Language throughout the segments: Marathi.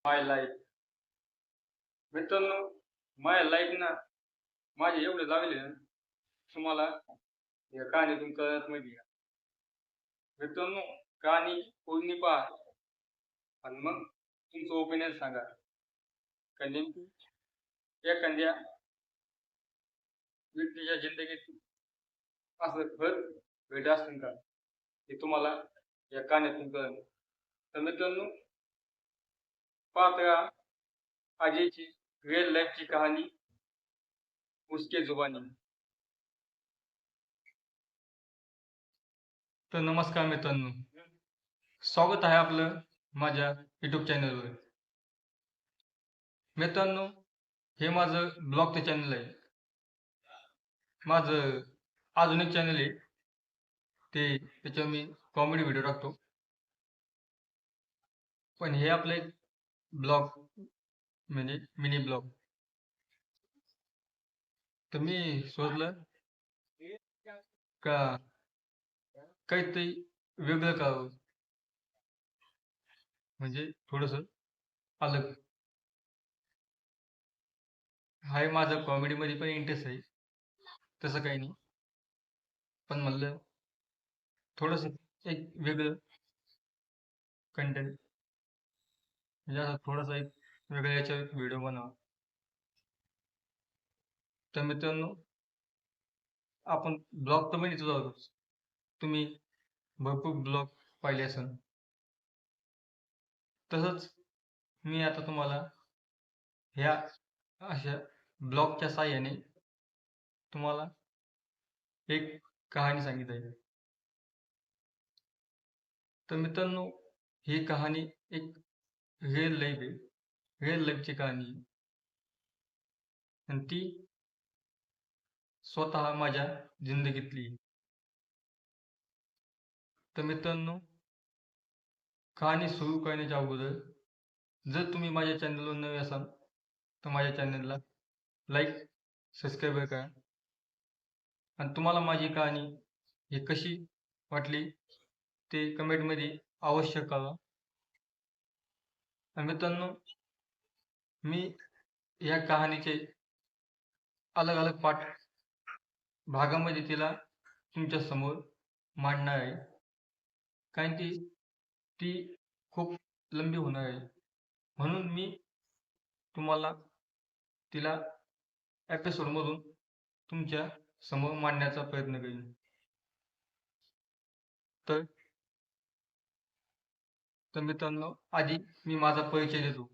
माय लाईफ. मित्रांनो, माय लाईफ ना माझे एवढे लागले ना, तुम्हाला या कहाणीतून कळत माहिती का? मित्रांनो, कहाणी पूर्ण पहा आणि मग तुमचं ओपिनियन सांगा. का नेमकी एखाद्या व्यक्तीच्या जिंदगीत असं खरंच घडलं असेल का? हे तुम्हाला या कहाणीतून कळेल. तर मित्रांनो, पाहत राहा अजयची रिअल लाईफची कहाणी उसके जुबानी. तर नमस्कार मित्रांनो, स्वागत आहे आपलं माझ्या YouTube चॅनलवर. मित्रांनो, हे माझं ब्लॉगचं चॅनल आहे. माझं अजून एक चॅनल आहे, त्याच्यावर मी कॉमेडी व्हिडिओ टाकतो. पण हे आपलं एक ब्लॉग म्हणजे मिनी ब्लॉग. तर मी सोचलं का काहीतरी वेगळं करावं, म्हणजे थोडंसं अलग. हाय, माझं कॉमेडीमध्ये पण इंटरेस्ट आहे, तसं काही नाही. पण म्हणलं थोडंसं एक वेगळं कंटेंट, म्हणजे असं थोडासा एक वेगळ्या याच्यावर व्हिडिओ बनवा. तर मित्रांनो, आपण ब्लॉग तर बघितच आहोत. तुम्ही भरपूर ब्लॉग पाहिले असेल. तसंच मी आता तुम्हाला ह्या अशा ब्लॉगच्या साहाय्याने तुम्हाला एक कहाणी सांगितली आहे. तर मित्रांनो, ही कहाणी एक रिअल लाईफ आहे, रिअल लाईफची कहाणी आहे. आणि ती स्वतः माझ्या जिंदगीतली आहे. तर मित्रांनो, कहाणी सुरू करण्याच्या अगोदर जर तुम्ही माझ्या चॅनलवर नवे असाल तर माझ्या चॅनलला लाईक, सबस्क्राईब करा. आणि तुम्हाला माझी कहाणी ही कशी वाटली ते कमेंटमध्ये अवश्य कळवा. आणि मित्रांनो, मी या कहाणीचे अलग अलग भागामध्ये तिला तुमच्या समोर मांडणार आहे, कारण की ती खूप लंबी होणार आहे. म्हणून मी तुम्हाला तिला एपिसोडमधून तुमच्या समोर मांडण्याचा प्रयत्न करेन. तर तर मित्रांनो, आधी मी माझा परिचय देतो.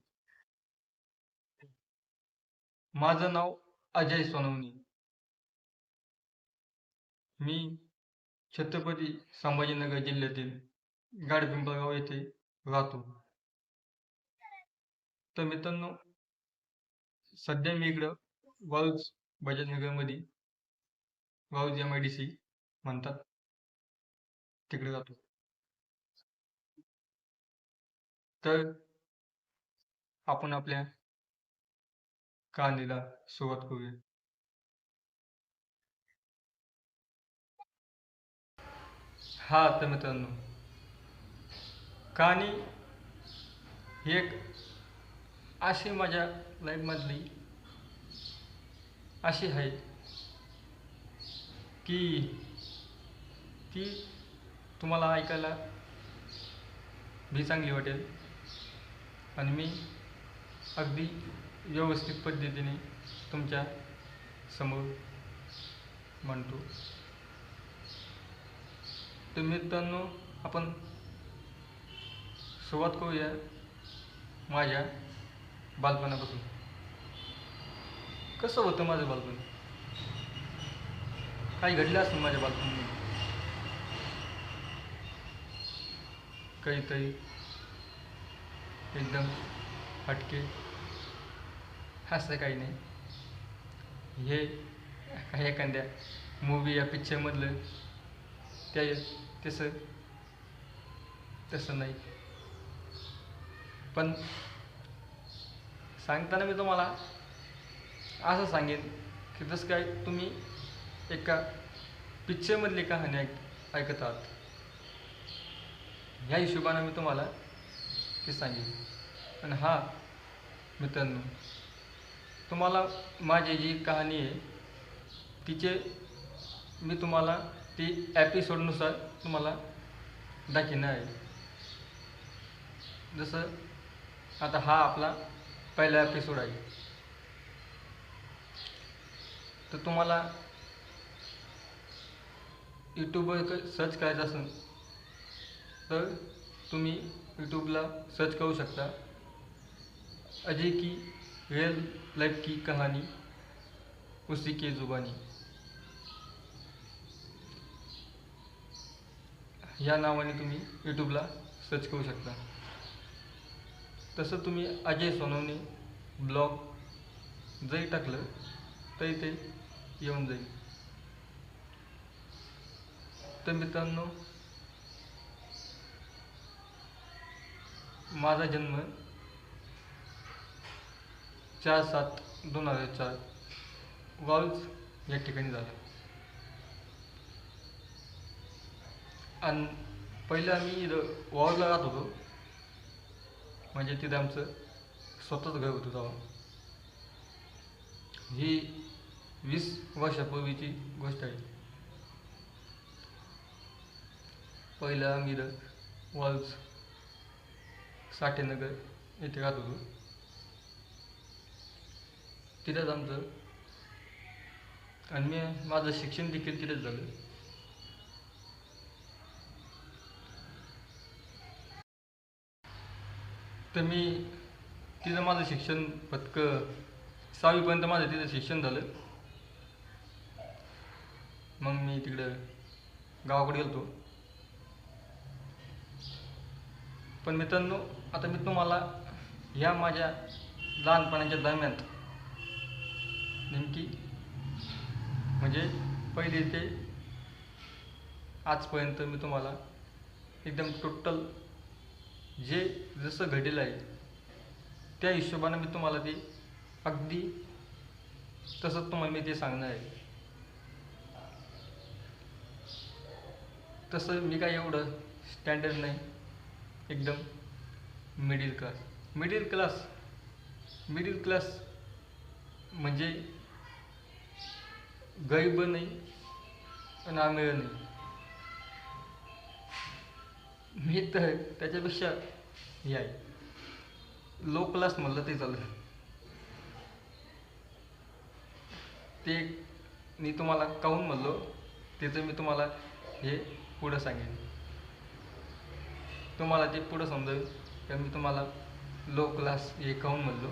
माझं नाव अजय सोनवणे. मी छत्रपती संभाजीनगर जिल्ह्यातील गाडपिंपळगाव येथे राहतो. तर मित्रांनो, सध्या मी इकडं वाळूज बजाजनगरमध्ये, वाळूज MIDC म्हणतात, तिकडे राहतो. तर आपण आपल्या कहाणीला सुरुवात करूया. हा, तर मित्रांनो, कहाणी ही एक अशी माझ्या लाईफमधली अशी आहे की ती तुम्हाला ऐकायला भी चांगली वाटेल आणि मी अगदी व्यवस्थित पद्धतीने तुमच्या समोर मांडतो. तर मित्रांनो, आपण सुरुवात करूया माझ्या बालपणापासून. कसं होतं माझं बालपण, काही घडलं असेल माझ्या बालपणामध्ये, काहीतरी एकदम हटके. असं काही नाही. हे काही एखाद्या मूवी या पिक्चरमधलं त्या तसं तसं नाही. पण सांगताना मी तुम्हाला असं सांगेन की जसं काय तुम्ही एका पिक्चरमधली कहाणी ऐकत आहात, ह्या हिशोबानं मी तुम्हाला ते सांगेन. आणि हा मित्रांनो, तुम्हाला माझी जी कहाणी आहे तिचे मी तुम्हाला ती एपिसोडनुसार तुम्हाला दाखवणार आहे. जसं आता हा आपला पहिला एपिसोड आहे, तर तुम्हाला यूट्यूबवर सर्च करायचं असेल तर तुम्ही यूट्यूबला सर्च करू शकता, अजय की रियल लाइफ की कहानी उसी की जुबानी या नावाने तुम्ही यूट्यूबला सर्च करू शकता. तसं तुम्ही अजय सोनवणे ब्लॉग जरी टाकलं तरी ते येऊन जाईल. तर मित्रांनो, माझा जन्म 4/7/2004 वाळूज या ठिकाणी झाला. आणि पहिलं आम्ही इथं वाळूजला राहत होतो, म्हणजे तिथं आमचं स्वतःच घर होतं. तेव्हा ही 20 वर्षापूर्वीची गोष्ट आहे. पहिलं आम्ही इथं वाळूज साठेनगर येथे राहत होतो. तिथंच आमचं आणि माझं शिक्षण देखील तिथंच झालं. तर मी तिथं माझं शिक्षण फक्त 6वीपर्यंत माझं तिथं शिक्षण झालं. मग मी तिकडं गावाकडे गेलो. पण मित्रांनो, आता मी तुम्हाला ह्या माझ्या लहानपणाच्या दरम्यान नेमकी म्हणजे पहिले ते आजपर्यंत मी तुम्हाला एकदम टोटल जे जसं घडलेलं आहे त्या हिशोबानं मी तुम्हाला ते अगदी तसंच तुम्हाला मी ते सांगणार आहे. तसं मी काय एवढं स्टँडर्ड नाही, एकदम मिडल क्लास म्हणजे गरीब नाही आणि अमीर नाही. मी तर त्याच्यापेक्षा हे आहे, लो क्लास म्हणलं ते चालेल. ते मी तुम्हाला काहून म्हणलो त्याचं मी तुम्हाला हे पुढं सांगेन. तुम्हाला ते पुढं समजेल तर मी तुम्हाला लो क्लास हे काहून म्हणलो.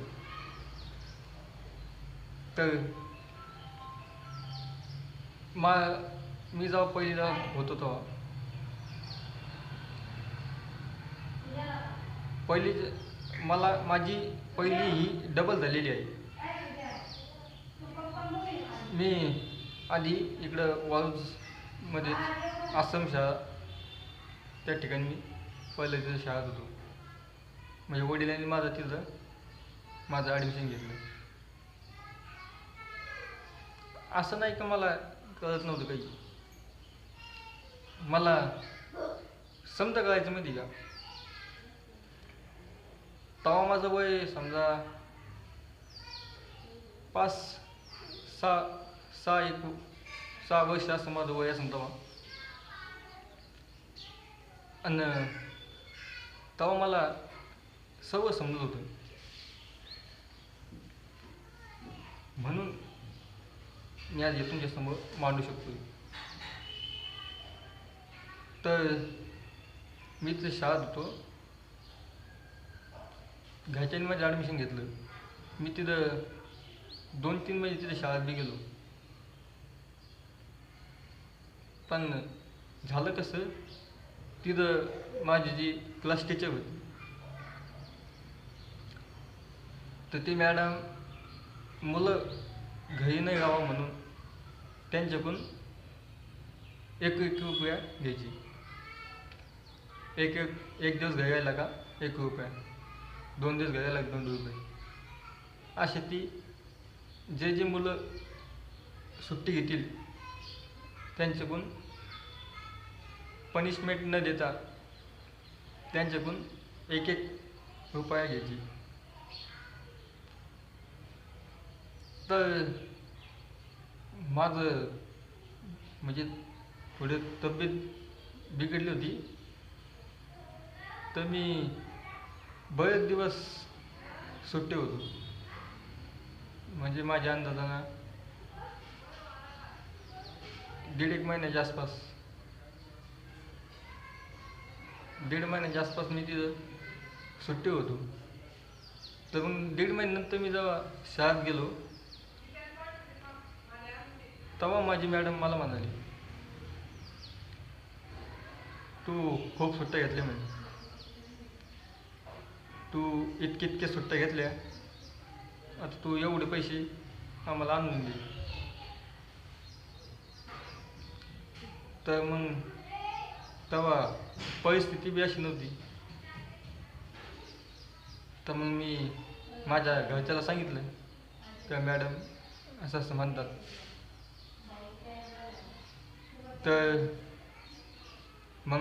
तर मी जेव्हा पहिलीला होतो तेव्हा माझी पहिली ही डबल झालेली आहे. मी आधी इकडं वाळूजमध्ये आश्रम शाळा त्या ठिकाणी मी पहिलं तिथं शाळेत होतो. म्हणजे वडिलांनी माझं ॲडमिशन घेतलं. असं नाही का मला कळत नव्हतं काही, मला समजा कळायचं माहिती का. तेव्हा माझं वय समजा 6 वर्ष असं माझं वय असं तेव्हा. आणि तेव्हा मला सर्व समजत होतं, म्हणून मी आज तुमच्या समोर मांडू शकतो. तर मी तिथे शाळेत होतो, घरच्यांनी माझं ॲडमिशन घेतलं. मी तिथं 2-3 महिने तिथे शाळेत बी गेलो. पण झालं कसं, तिथं माझी जी क्लास टीचर होती तर ती मॅडम मुलं घरी नाही राहावं म्हणून त्यांच्याकडून 1 रुपया घ्यायची. एक दिवस घरी राहिला का 1 रुपया, 2 दिवस घरी राहिला 2 रुपये. असे ती जे मुलं सुट्टी घेतील त्यांच्याकडून पनिशमेंट न देता त्यांच्याकडून 1 रुपया घ्यायची. तर माझं म्हणजे थोडी तब्येत बिघडली होती, तर मी बरेच दिवस सुट्टी होतो. म्हणजे माझ्या अंदाजानं 1.5 महिन्याच्या आसपास, 1.5 महिन्याच्या आसपास मी तिथं सुट्टी होतो. तर मग 1.5 महिन्यानंतर मी जेव्हा शाळेत गेलो, तेव्हा माझी मॅडम मला म्हणाली, तू खूप सुट्ट्या घेतल्या म्हणे, तू इतके सुट्ट्या घेतल्या, आता तू एवढे पैसे आम्हाला आणून दे. तर मग तेव्हा परिस्थिती बी अशी नव्हती. तर मग मी माझ्या घरच्याला सांगितलं का मॅडम असं असं म्हणतात. तर मग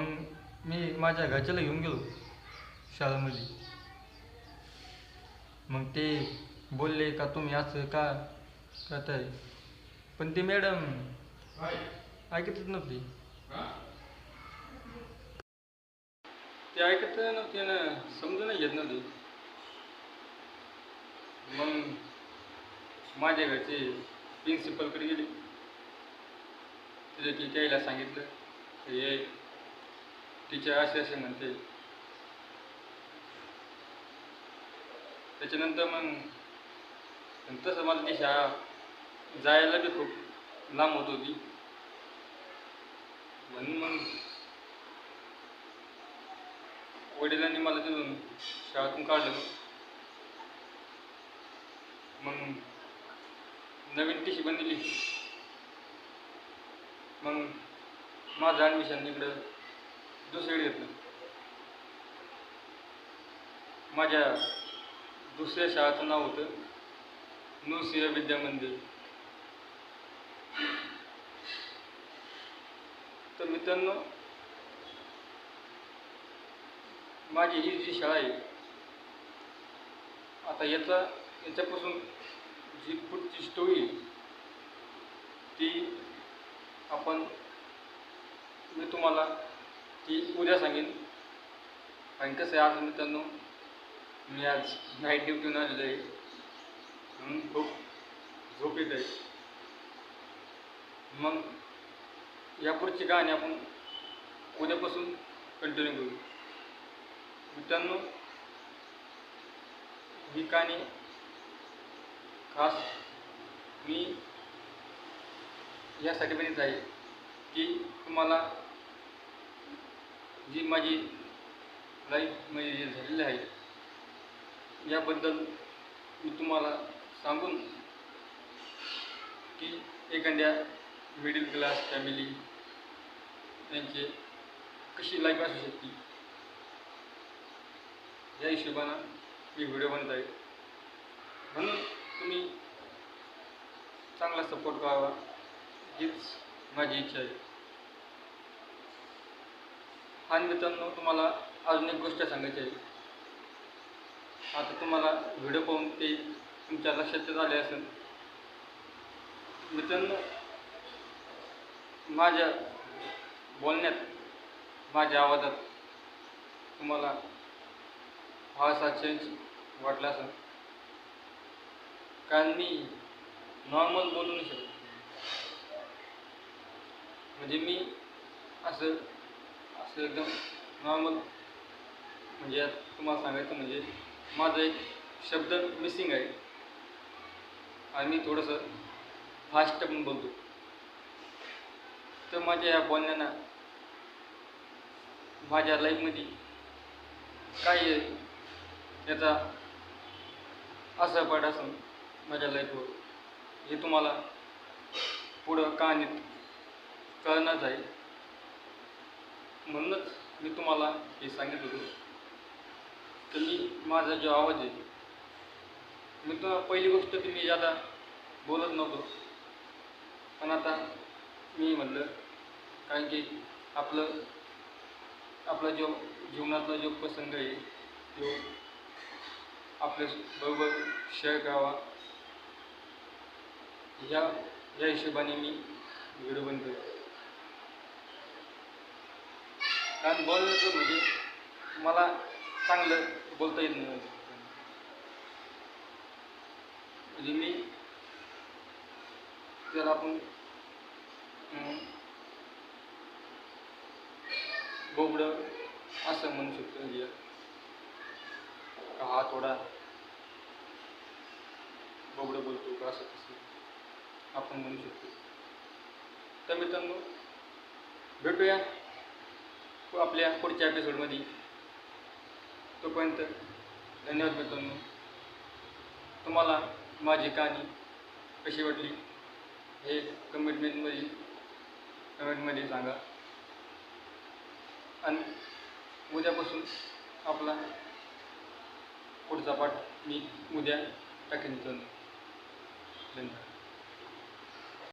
मी माझ्या घरच्याला घेऊन गेलो शाळेमध्ये. मग ते बोलले का तुम्ही असं का करताय, पण ती मॅडम ऐकतच नव्हती. ते ऐकत नव्हते ना, समजूनच घेत नव्हते. मग माझ्या घरचे प्रिन्सिपलकडे गेले, तिथे त्याला सांगितलं हे टीचर असे म्हणते. त्याच्यानंतर मग तसं मला ती शाळा जायला बी खूप लांब होत होती, म्हणून मग वडिलांनी मला तिथून शाळेतून काढलं. मग नवीन टी सी पण दिली. मग माझं ॲडमिशन इकडं दुसरीकडे घेतलं. माझ्या दुसऱ्या शाळेचं नाव होतं नृसिंह विद्या मंदिर. तर मित्रांनो, माझी ही जी शाळा आहे, आता याच्यापासून जी पुढची स्टोरी ती मी तुम्हाला ती उद्या सांगेन. कारण कसं आहे, आज मित्रांनो मी आज नाईट ड्युटीहून आलेलो आहे, म्हणून खूप झोप येत आहे. मग यापुढची कहाणी आपण उद्यापासून कंटिन्यू करू. मित्रांनो, ही कहाणी खास मी यासाठी बनत आहे की तुम्हाला जी माझी लाईफमध्ये जे झालेलं आहे याबद्दल मी तुम्हाला सांगून की एखाद्या मिडल क्लास फॅमिली यांची कशी लाईफ असू शकते, या हिशोबानं मी व्हिडिओ बनत आहे. म्हणून तुम्ही चांगला सपोर्ट करावा हीच माझी इच्छा आहे. आणि मित्रांनो, तुम्हाला अजून एक गोष्ट सांगायची आहे. आता तुम्हाला व्हिडिओ पाहून ते तुमच्या लक्षात आले असेल. मित्रांनो, माझ्या बोलण्यात, माझ्या आवाजात तुम्हाला फारसा चेंज वाटला असेल, कारण मी नॉर्मल बोलू नाही शकत. म्हणजे मी असं एकदम नॉर्मल, म्हणजे तुम्हाला सांगायचं म्हणजे माझा एक शब्द मिसिंग आहे आणि मी थोडंसं फास्ट पण बोलतो. तर माझ्या या बोलण्यानं माझ्या लाईफमध्ये काय याचा असर पडला असेल माझ्या लाईफवर, हे तुम्हाला पुढं कहाणीत कळणारच आहे. म्हणूनच मी तुम्हाला हे सांगितलं होतं की माझा जो आवाज आहे, मी तर पहिली गोष्ट की मी ज्यादा बोलत नव्हतो, पण आता मी म्हटलं, कारण की आपला जो जीवनातला जो प्रसंग आहे तो आपल्या बरोबर शेअर करावा. या हिशोबाने मी व्हिडिओ बनतो. कारण बोलायचं म्हणजे मला चांगलं बोलता येत नाही. म्हणजे मी जर आपण बोबडं असं म्हणू शकतो. म्हणजे हा थोडा बोबडं बोलतो का असं तसं आपण म्हणू शकतो. तर मित्रांनो, भेटूया आपल्या पुढच्या एपिसोडमध्ये. तोपर्यंत धन्यवाद मित्रांनो. तुम्हाला माझी कहाणी कशी वाटली हे कमेंटमध्ये सांगा. आणि उद्यापासून आपला पुढचा पाठ मी उद्या टाकेन मित्रांनो. धन्यवाद.